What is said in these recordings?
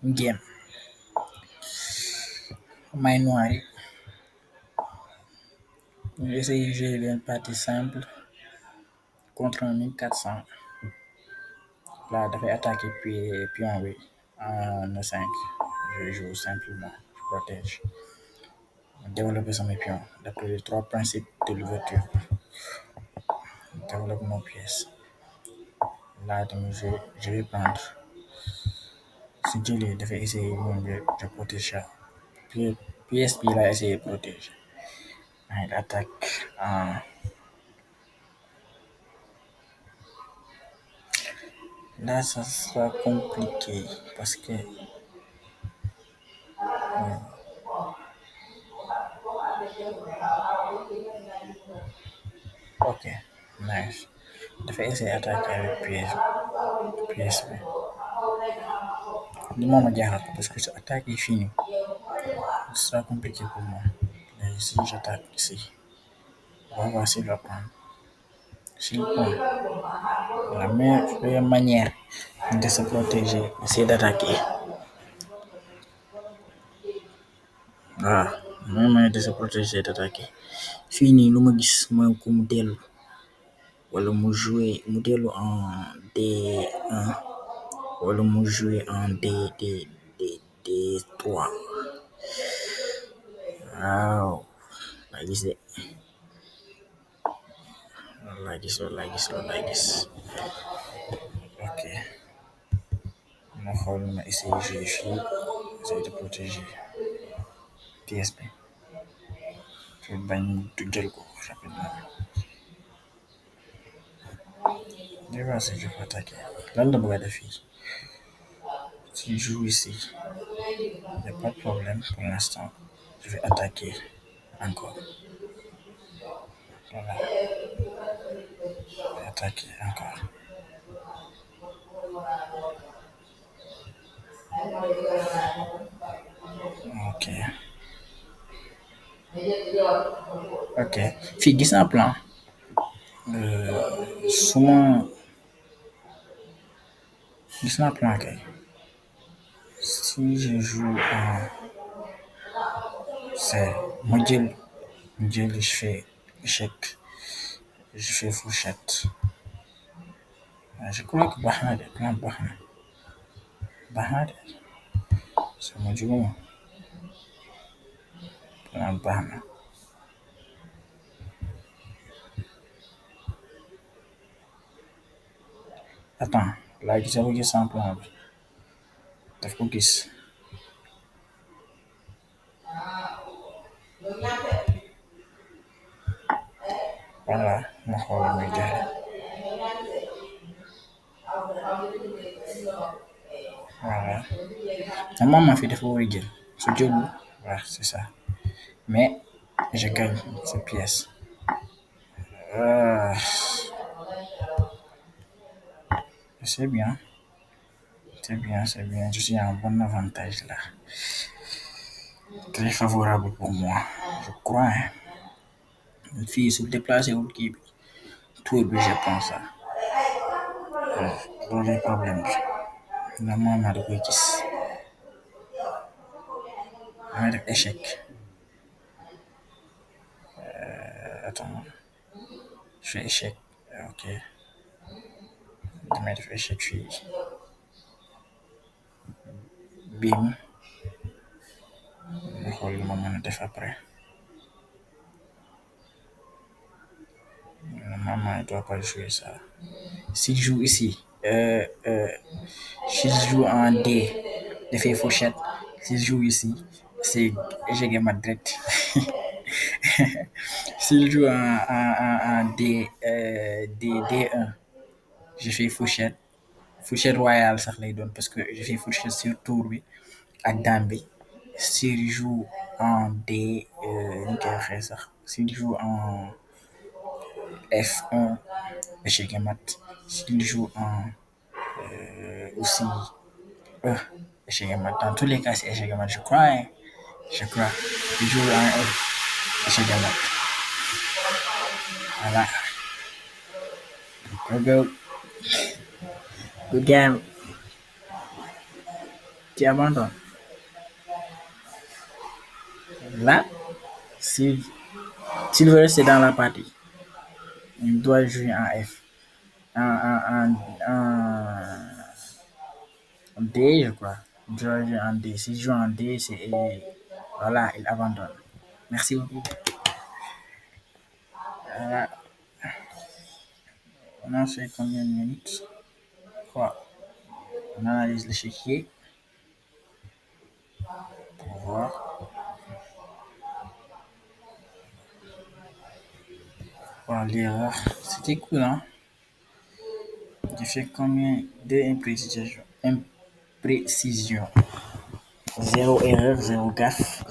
game. Main noire. J'essaie de jouer une partie simple contre un 1400. Là, dafay attaquer pion oui en E5. Je joue simplement, je protège. Développer mes pions d'après les trois principes de l'ouverture. Développe nos pièces. Là, donc, je vais prendre. Si je dafay essayer je protège ça. Pièce bi là essayer de protéger. Il attaque en. Là, ça sera compliqué parce que. Ok, nice. Dafay essayer d'attaquer avec pièce bi. Li moom a jaaxal parce que sa attaque est finie. Ce sera compliqué pour moi. Mais si j'attaque ici, on va voir s'il va prendre. S'il prend, la meilleure manière de se protéger, c'est d'attaquer. Voilà. La meilleure manière de se protéger, c'est d'attaquer. Fini, lu ma gis mooy ku mu dellu wala mu jouer mu dellu en D1 wala mu jouer en D3. Waaw laa gis de loolu laa gis. Ok, ma xool ma essayer jouer fii, essayer de protéger pièce bi. Je bañ du jël ko rapidement. Je vais voir si je peux attaquer. Lan la bëgg a def fii. Si je joue ici, il n'y a pas de problème pour l'instant. Je vais attaquer encore. Voilà, je vais attaquer encore. Ok. Ok. Fii gis naa plan. Suma gis naa plan kay. Si je joue en c'est je fais échec. Je fais fourchette. Je crois que baax na de plan baax na. Baax na de. Sama juguma. Plan baax na. Attends, laa gis ko gis sama plan bi. Daf ko gis. Voilà, ma xool muy joxe. Voilà. Normalement fii dafa war a jël. Su jëlul, voilà, c'est ça. Mais je gagne cette pièce. Ah, c'est bien. C'est bien, c'est bien. Je suis en bon avantage là. Très favorable pour moi. Je crois. Hein. Une fille se déplacer au qui tout est je pense ça. Dans les problèmes. Normalement, de quoi gis. On a échec. Attends. Je fais échec. Ok. Damay def échec fii. Bim. Ma xool lu ma mën a def après. Normalement, il ne doit pas jouer ça. S'il joue ici, s'il joue en D, il fait fourchette. S'il joue ici, c'est échec et mat direct. S'il joue en D1, je fais fourchette. Fourchette royale, ça lay donne parce que je fais fourchette sur tour bi ak dame bi. S'il joue en D, s'il joue en F1, échec et mat. S'il joue en aussi E, échec et mat. Dans tous les cas, c'est échec et mat, je crois. Hein. Je crois. Il joue en F, échec et mat. Voilà. Go, go. Good game. qui abandonne. Là, si, s'il veut rester dans la partie, il doit jouer en F. En D, je crois. Il doit jouer en D. S'il joue en D, c'est. Voilà, il abandonne. Merci beaucoup. Voilà. On a fait combien de minutes? Quoi? On analyse l'échiquier pour voir. Voilà, l'erreur. C'était cool, hein? J'ai fait combien d'imprécisions? Imprécision. Zéro erreur, zéro gaffe.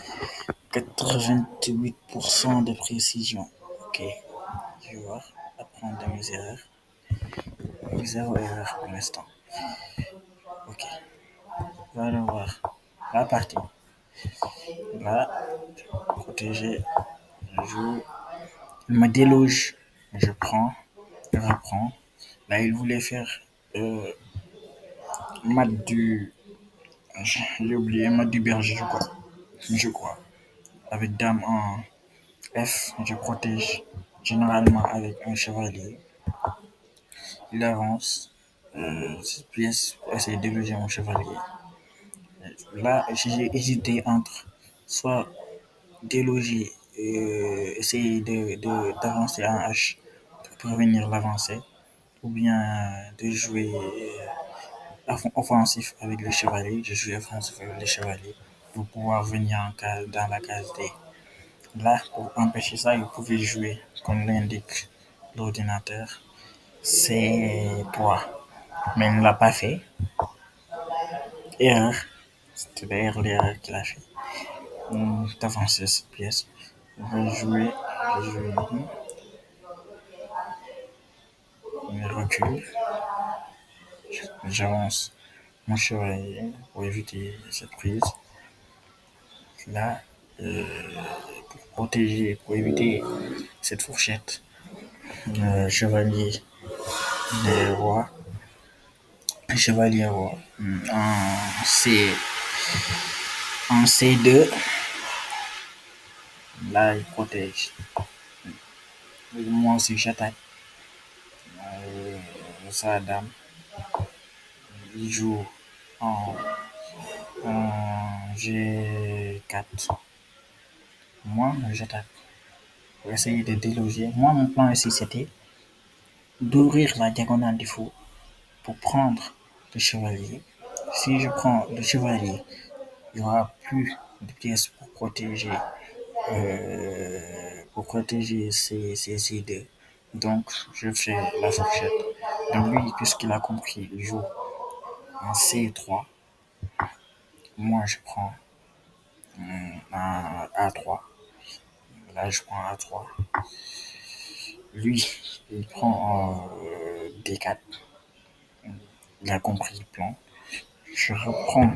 88% de précision. Ok. Je vais voir. Apprendre de mes erreurs. Zéro erreur pour l'instant. Ok. Voilà voir. La partie. Là, protéger. Je joue. Il me déloge. Je prends. Je reprends. Là, il voulait faire mat du. J'ai oublié, mat du berger, je crois. Je crois. Avec dame en F, je protège généralement avec un chevalier. Il avance cette pièce pour essayer de déloger mon chevalier. Là, j'ai hésité entre soit déloger, essayer d'avancer en H pour prévenir l'avancée, ou bien de jouer offensif avec les chevaliers. Je joue offensif avec les chevaliers pour pouvoir venir dans la case D. Là, pour empêcher ça, il pouvait jouer, comme l'indique l'ordinateur, C3. Mais il ne l'a pas fait. Erreur. C'était d'ailleurs l'erreur qu'il a fait. D'avancer cette pièce. Je vais jouer. Je joue une recule. J'avance mon chevalier pour éviter cette prise. Là, pour protéger, pour éviter cette fourchette, chevalier des rois, chevalier roi en C2. Là, il protège. Moi aussi, j'attaque. Ça, dame, il joue en, en G4. Moi, j'attaque pour essayer de déloger. Moi, mon plan ici, c'était d'ouvrir la diagonale du fou pour prendre le chevalier. Si je prends le chevalier, il n'y aura plus de pièces pour protéger ces deux. Donc, je fais la fourchette. Donc, lui, puisqu'il a compris, il joue en C3. Moi, je prends un A3. Là, je prends A3. Lui, il prend D4. Il a compris le plan. Je reprends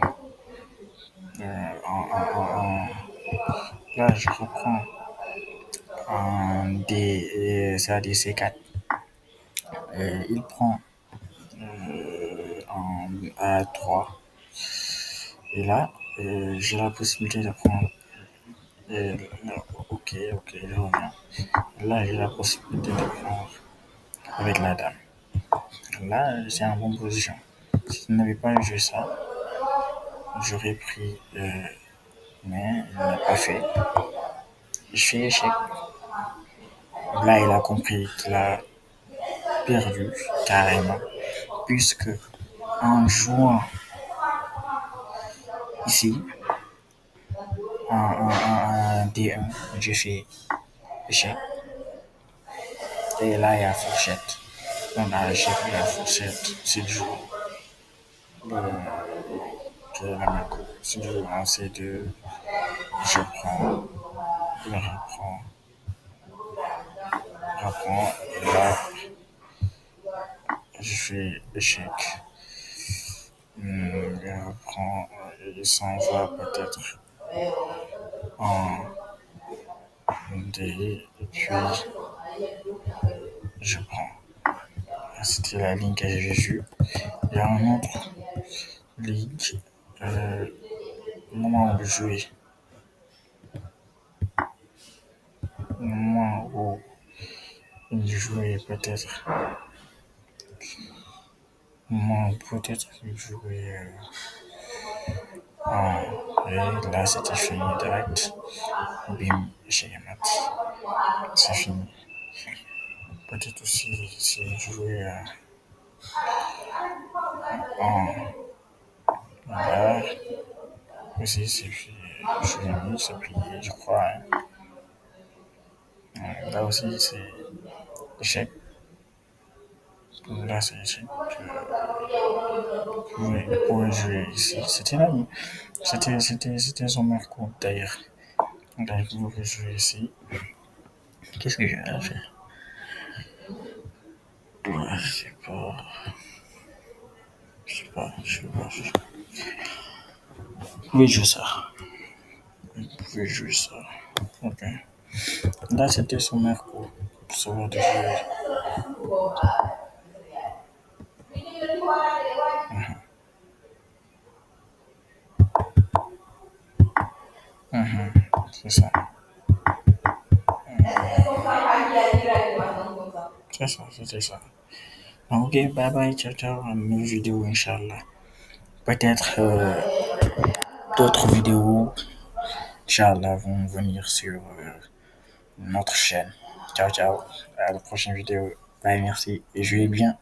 là, je reprends en D, c'est-à-dire C4. Il prend en A3. Et là, j'ai la possibilité de prendre. euh, ok, je reviens. Là, j'ai la possibilité de prendre avec la dame. Là, c'est en bonne position. Si je n'avais pas joué ça, j'aurais pris. Mais il n'a pas fait. Je fais échec. Là, il a compris qu'il a perdu carrément, puisque en jouant ici, en D1, j'ai fait échec. Et là, il y a fourchette. On a échec, il y a fourchette. C'est le jour. C'est le jour en C2. Je prends, je reprends. Et là, je fais échec. Je reprends. Il s'en va peut-être en D. Et puis, je prends. C'était la ligne que j'ai vue. Il y a une autre ligne. Euh, moment de jouer, moment où il jouait peut-être, moment où peut-être il jouait. Et là, c'était fini direct. Bim, j'ai mat. C'est fini. Peut-être aussi si jouer en là aussi, c'est fini, c'est plié, je crois. Hein. Là aussi, c'est échec. Là, c'est échec. Il pourrait jouer ici. C'était son meilleur coup d'ailleurs. Là, il pourrait jouer ici. Qu'est-ce que j'ai à faire? Ouais, je sais pas. Vous pouvez jouer ça. Vous pouvez jouer ça. Ok. Là, c'était son meilleur coup. Pour savoir de jouer. Mhm. C'est ça. C'est ça, c'était ça. Ok, bye bye, ciao, ciao. À une nouvelle vidéo, Inch'Allah. Peut-être d'autres vidéos, Inch'Allah, vont venir sur notre chaîne. Ciao, ciao. À la prochaine vidéo. Bye, merci. Et jouez bien.